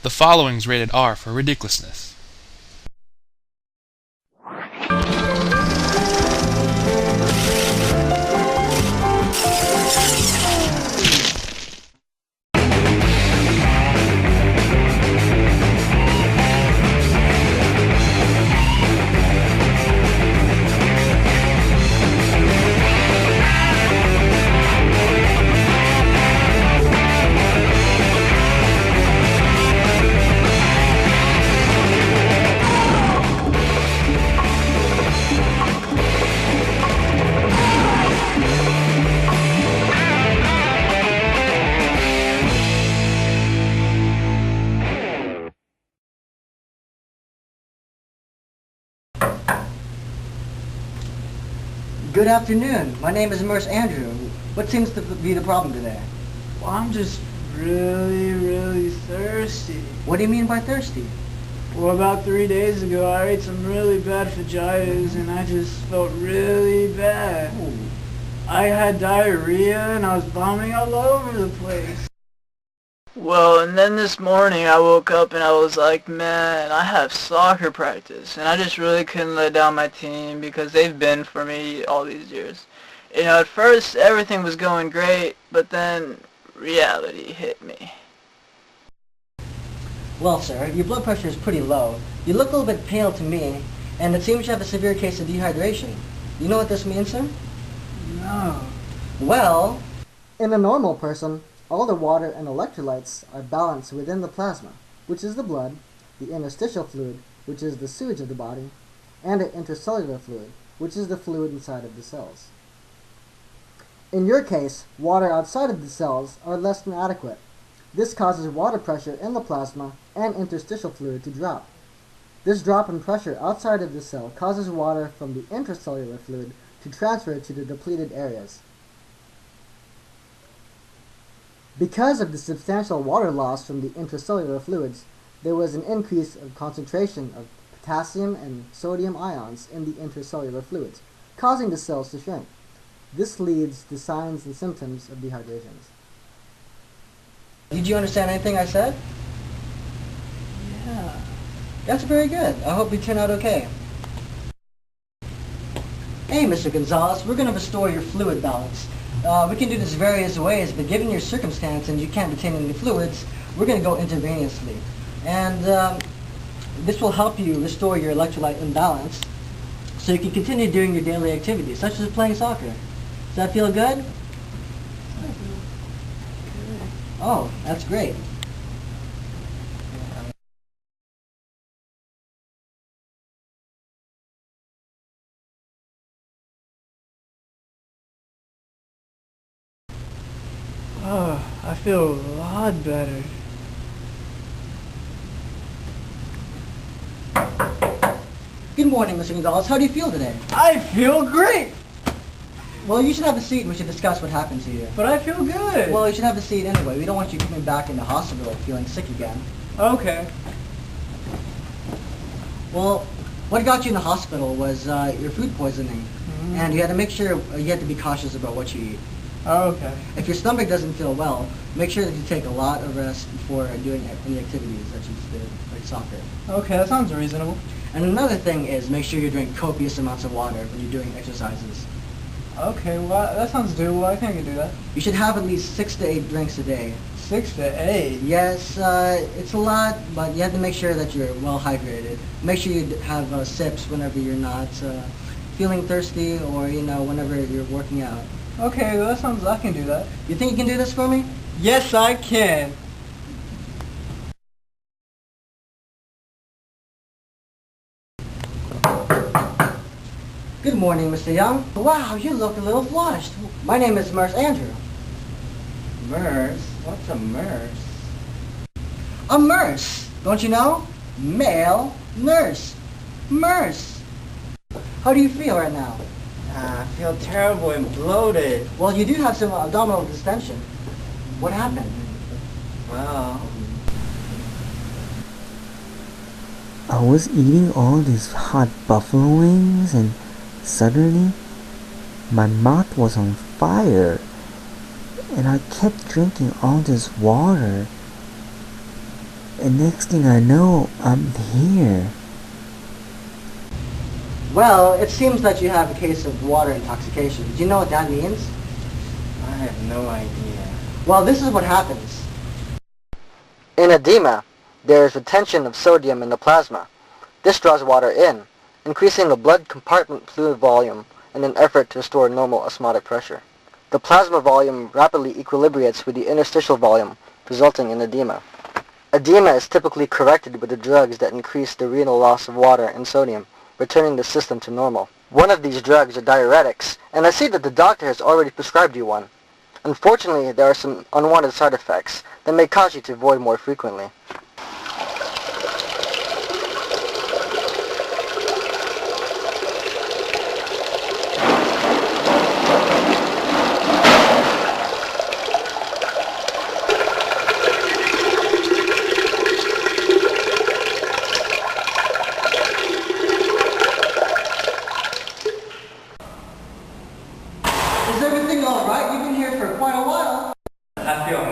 The following's rated R for ridiculousness. Good afternoon. My name is Nurse Andrew. What seems to be the problem today? Well, I'm just really thirsty. What do you mean by thirsty? Well, about 3 days ago, I ate some really bad fajitas, and I just felt really bad. Ooh. I had diarrhea, and I was vomiting all over the place. Well, and then this morning I woke up and I was like, man, I have soccer practice, and I just really couldn't let down my team because they've been for me all these years. You know, at first everything was going great, but then reality hit me. Well, sir, your blood pressure is pretty low. You look a little bit pale to me, and it seems you have a severe case of dehydration. You know what this means, sir? No. Well, in a normal person, all the water and electrolytes are balanced within the plasma, which is the blood, the interstitial fluid, which is the sewage of the body, and the intracellular fluid, which is the fluid inside of the cells. In your case, water outside of the cells are less than adequate. This causes water pressure in the plasma and interstitial fluid to drop. This drop in pressure outside of the cell causes water from the intracellular fluid to transfer to the depleted areas. Because of the substantial water loss from the intracellular fluids, there was an increase of concentration of potassium and sodium ions in the intracellular fluids, causing the cells to shrink. This leads to signs and symptoms of dehydration. Did you understand anything I said? Yeah. That's very good. I hope you turn out okay. Hey, Mr. Gonzalez, we're going to restore your fluid balance. We can do this various ways, but given your circumstance and you can't retain any fluids, we're going to go intravenously. And this will help you restore your electrolyte imbalance so you can continue doing your daily activities, such as playing soccer. Does that feel good? Oh, that's great. Oh, I feel a lot better. Good morning, Mr. Gonzalez. How do you feel today? I feel great, Well, you should have a seat and we should discuss what happened to you. but I feel good. Well, you should have a seat anyway. We don't want you coming back in the hospital feeling sick again. Okay. Well, what got you in the hospital was your food poisoning. And you had to make sure, you had to be cautious about what you eat. Okay. If your stomach doesn't feel well, make sure that you take a lot of rest before doing any activities that you did, like soccer. Okay, that sounds reasonable. And another thing is make sure you drink copious amounts of water when you're doing exercises. Okay, well, that sounds doable. I think I can do that. You should have at least 6 to 8 drinks a day. 6 to 8. Yes, it's a lot, but you have to make sure that you're well hydrated. Make sure you have sips whenever you're not feeling thirsty or, whenever you're working out. Okay, well, that sounds, I can do that. You think you can do this for me? Yes, I can. Good morning, Mr. Young. Wow, you look a little flushed. My name is Nurse Andrew. Nurse? What's a nurse? A nurse, don't you know? Male nurse. Nurse. How do you feel right now? I feel terrible and bloated. Well, you do have some abdominal distension. What happened? Well, I was eating all these hot buffalo wings and suddenly my mouth was on fire and I kept drinking all this water And next thing I know, I'm here. Well, it seems that you have a case of water intoxication. Do you know what that means? I have no idea. Well, this is what happens. In edema, there is retention of sodium in the plasma. This draws water in, increasing the blood compartment fluid volume in an effort to restore normal osmotic pressure. The plasma volume rapidly equilibrates with the interstitial volume, resulting in edema. Edema is typically corrected with the drugs that increase the renal loss of water and sodium, returning the system to normal. One of these drugs are diuretics, and I see that the doctor has already prescribed you one. Unfortunately, there are some unwanted side effects that may cause you to void more frequently. Is everything alright? You've been here for quite a while. I feel